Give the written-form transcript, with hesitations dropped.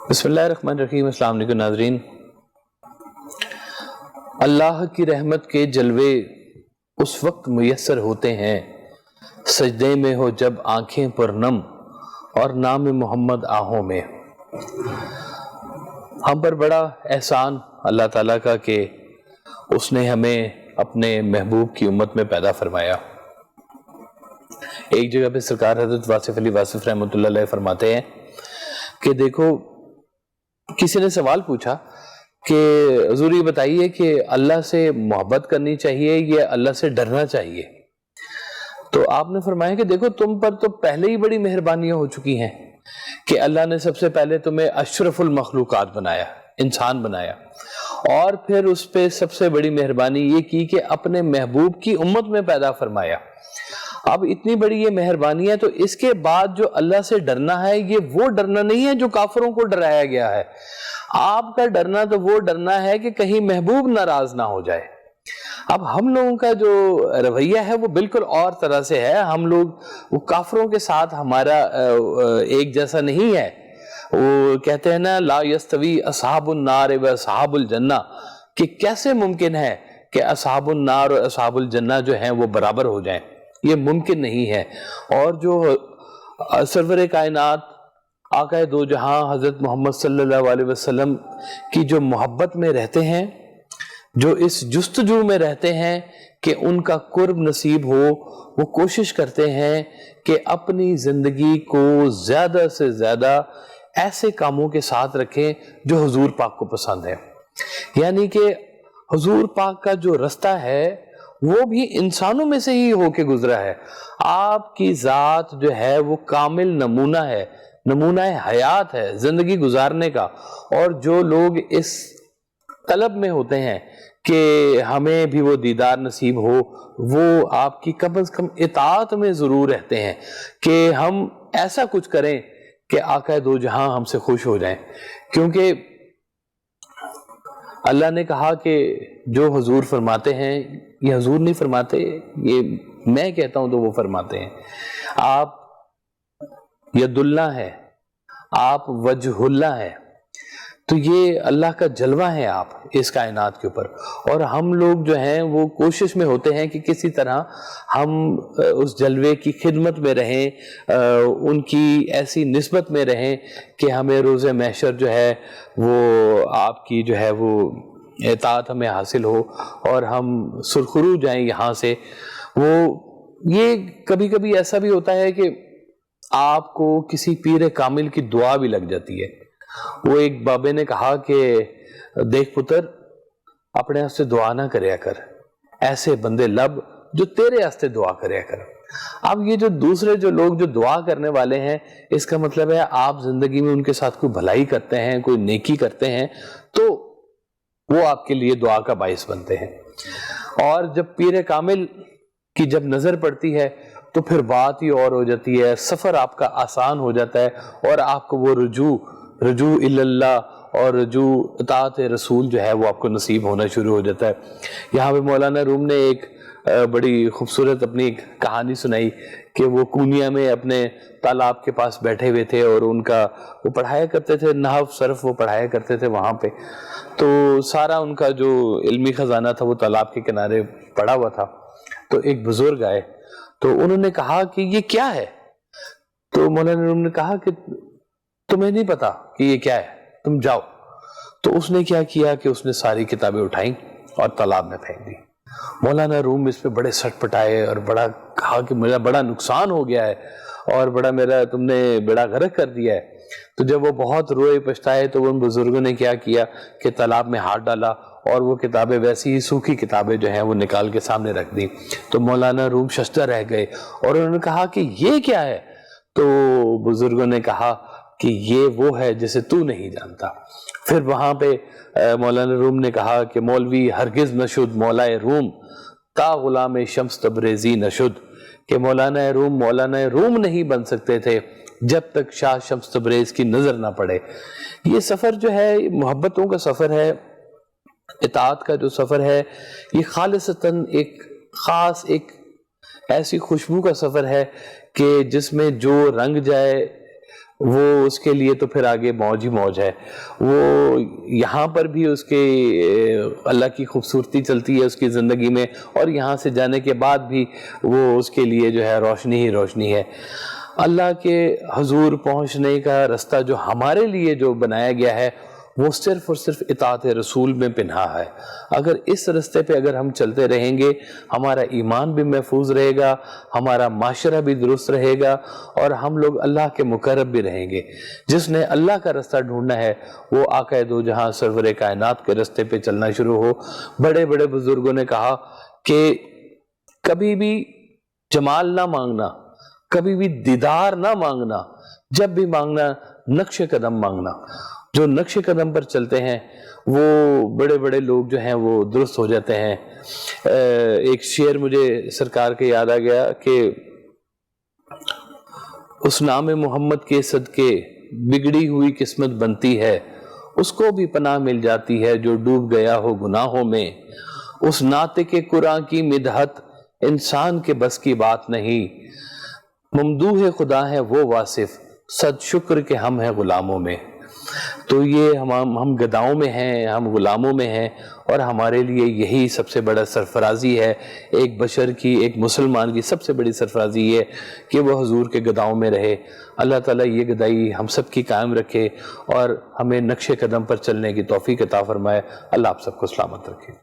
بسم اللہ الرحمن الرحیم۔ السلام علیکم ناظرین۔ اللہ کی رحمت کے جلوے اس وقت میسر ہوتے ہیں سجدے میں ہو جب آنکھیں پر نم اور نام محمد آہوں میں۔ ہم پر بڑا احسان اللہ تعالیٰ کا کہ اس نے ہمیں اپنے محبوب کی امت میں پیدا فرمایا۔ ایک جگہ پہ سرکار حضرت واصف علی واصف رحمۃ اللہ علیہ فرماتے ہیں کہ دیکھو، کسی نے سوال پوچھا کہ حضور یہ بتائیے کہ اللہ سے محبت کرنی چاہیے یا اللہ سے ڈرنا چاہیے؟ تو آپ نے فرمایا کہ دیکھو، تم پر تو پہلے ہی بڑی مہربانیاں ہو چکی ہیں کہ اللہ نے سب سے پہلے تمہیں اشرف المخلوقات بنایا، انسان بنایا، اور پھر اس پہ سب سے بڑی مہربانی یہ کی کہ اپنے محبوب کی امت میں پیدا فرمایا۔ اب اتنی بڑی یہ مہربانی ہے، تو اس کے بعد جو اللہ سے ڈرنا ہے یہ وہ ڈرنا نہیں ہے جو کافروں کو ڈرایا گیا ہے۔ آپ کا ڈرنا تو وہ ڈرنا ہے کہ کہیں محبوب ناراض نہ ہو جائے۔ اب ہم لوگوں کا جو رویہ ہے وہ بالکل اور طرح سے ہے۔ ہم لوگ وہ کافروں کے ساتھ ہمارا ایک جیسا نہیں ہے۔ وہ کہتے ہیں نا، لا یستوی اصحاب النار و اصحاب الجنہ، کہ کیسے ممکن ہے کہ اصحاب النار اور اصحاب الجنہ جو ہیں وہ برابر ہو جائیں؟ یہ ممکن نہیں ہے۔ اور جو سرور کائنات آقا دو جہاں حضرت محمد صلی اللہ علیہ وسلم کی جو محبت میں رہتے ہیں، جو اس جستجو میں رہتے ہیں کہ ان کا قرب نصیب ہو، وہ کوشش کرتے ہیں کہ اپنی زندگی کو زیادہ سے زیادہ ایسے کاموں کے ساتھ رکھیں جو حضور پاک کو پسند ہے۔ یعنی کہ حضور پاک کا جو رستہ ہے وہ بھی انسانوں میں سے ہی ہو کے گزرا ہے۔ آپ کی ذات جو ہے وہ کامل نمونہ ہے، نمونہ حیات ہے زندگی گزارنے کا۔ اور جو لوگ اس طلب میں ہوتے ہیں کہ ہمیں بھی وہ دیدار نصیب ہو، وہ آپ کی کم از کم اطاعت میں ضرور رہتے ہیں کہ ہم ایسا کچھ کریں کہ آقا دو جہاں ہم سے خوش ہو جائیں۔ کیونکہ اللہ نے کہا کہ جو حضور فرماتے ہیں، یہ حضور نہیں فرماتے، یہ میں کہتا ہوں تو وہ فرماتے ہیں، آپ ید اللہ ہے، آپ وجہ اللہ ہے، تو یہ اللہ کا جلوہ ہے آپ اس کائنات کے اوپر۔ اور ہم لوگ جو ہیں وہ کوشش میں ہوتے ہیں کہ کسی طرح ہم اس جلوے کی خدمت میں رہیں، ان کی ایسی نسبت میں رہیں کہ ہمیں روز محشر جو ہے وہ آپ کی جو ہے وہ اطاعت ہمیں حاصل ہو اور ہم سرخرو جائیں یہاں سے۔ وہ یہ کبھی کبھی ایسا بھی ہوتا ہے کہ آپ کو کسی پیر کامل کی دعا بھی لگ جاتی ہے۔ وہ ایک بابے نے کہا کہ دیکھ پتر، اپنے واسطے دعا نہ کریا کر، ایسے بندے لب جو تیرے واسطے دعا کریا کر۔ اب یہ جو دوسرے جو لوگ جو دعا کرنے والے ہیں، اس کا مطلب ہے آپ زندگی میں ان کے ساتھ کوئی بھلائی کرتے ہیں، کوئی نیکی کرتے ہیں، تو وہ آپ کے لیے دعا کا باعث بنتے ہیں۔ اور جب پیر کامل کی جب نظر پڑتی ہے تو پھر بات ہی اور ہو جاتی ہے، سفر آپ کا آسان ہو جاتا ہے، اور آپ کو وہ رجوع اللہ اور رجوع اطاعت رسول جو ہے وہ آپ کو نصیب ہونا شروع ہو جاتا ہے۔ یہاں پہ مولانا روم نے ایک بڑی خوبصورت اپنی ایک کہانی سنائی کہ وہ کونیا میں اپنے تالاب کے پاس بیٹھے ہوئے تھے اور ان کا وہ پڑھایا کرتے تھے، نحو صرف وہ پڑھایا کرتے تھے وہاں پہ۔ تو سارا ان کا جو علمی خزانہ تھا وہ تالاب کے کنارے پڑا ہوا تھا۔ تو ایک بزرگ آئے تو انہوں نے کہا کہ یہ کیا ہے؟ تو مولانا روم نے کہا کہ تمہیں نہیں پتا کہ یہ کیا ہے، تم جاؤ۔ تو اس نے کیا کیا کہ اس نے ساری کتابیں اٹھائیں اور تالاب میں پھینک دی۔ مولانا روم اس پہ بڑے سٹ پٹائے اور بڑا کہا کہ میرا بڑا نقصان ہو گیا ہے اور بڑا میرا تم نے بیڑا غرق کر دیا ہے۔ تو جب وہ بہت روئے پچھتائے تو ان بزرگوں نے کیا کیا کہ تالاب میں ہاتھ ڈالا اور وہ کتابیں ویسی ہی سوکھی کتابیں جو ہیں وہ نکال کے سامنے رکھ دی۔ تو مولانا روم ششدر رہ گئے اور انہوں نے کہا کہ یہ کیا ہے؟ تو بزرگوں نے کہا کہ یہ وہ ہے جسے تو نہیں جانتا۔ پھر وہاں پہ مولانا روم نے کہا کہ مولوی ہرگز نشد مولا روم تا غلام شمس تبریزی نشد، کہ مولانا روم نہیں بن سکتے تھے جب تک شاہ شمس تبریز کی نظر نہ پڑے۔ یہ سفر جو ہے محبتوں کا سفر ہے، اطاعت کا جو سفر ہے، یہ خالصتاً ایک خاص ایک ایسی خوشبو کا سفر ہے کہ جس میں جو رنگ جائے وہ اس کے لیے تو پھر آگے موج ہی موج ہے. وہ یہاں پر بھی اس کے اللہ کی خوبصورتی چلتی ہے اس کی زندگی میں, اور یہاں سے جانے کے بعد بھی وہ اس کے لیے جو ہے روشنی ہی روشنی ہے. اللہ کے حضور پہنچنے کا رستہ جو ہمارے لیے جو بنایا گیا ہے وہ صرف اور صرف اطاعت رسول میں پنہا ہے. اگر اس رستے پہ اگر ہم چلتے رہیں گے, ہمارا ایمان بھی محفوظ رہے گا, ہمارا معاشرہ بھی درست رہے گا, اور ہم لوگ اللہ کے مقرب بھی رہیں گے. جس نے اللہ کا رستہ ڈھونڈنا ہے وہ آقا دو جہاں سرور کائنات کے رستے پہ چلنا شروع ہو. بڑے بڑے بزرگوں نے کہا کہ کبھی بھی جمال نہ مانگنا, کبھی بھی دیدار نہ مانگنا, جب بھی مانگنا نقش قدم مانگنا. جو نقش قدم پر چلتے ہیں وہ بڑے بڑے لوگ جو ہیں وہ درست ہو جاتے ہیں. ایک شعر مجھے سرکار کے یاد آ گیا کہ اس نام محمد کے صدقے بگڑی ہوئی قسمت بنتی ہے, اس کو بھی پناہ مل جاتی ہے جو ڈوب گیا ہو گناہوں میں. اس ناطق قرآن کی مدحت انسان کے بس کی بات نہیں, ممدوح خدا ہے وہ واصف, صد شکر کہ ہم ہیں غلاموں میں. تو یہ ہم گداؤں میں ہیں, ہم غلاموں میں ہیں, اور ہمارے لیے یہی سب سے بڑا سرفرازی ہے. ایک بشر کی, ایک مسلمان کی سب سے بڑی سرفرازی یہ کہ وہ حضور کے گداؤں میں رہے. اللہ تعالیٰ یہ گدائی ہم سب کی قائم رکھے اور ہمیں نقش قدم پر چلنے کی توفیق عطا فرمائے. اللہ آپ سب کو سلامت رکھے.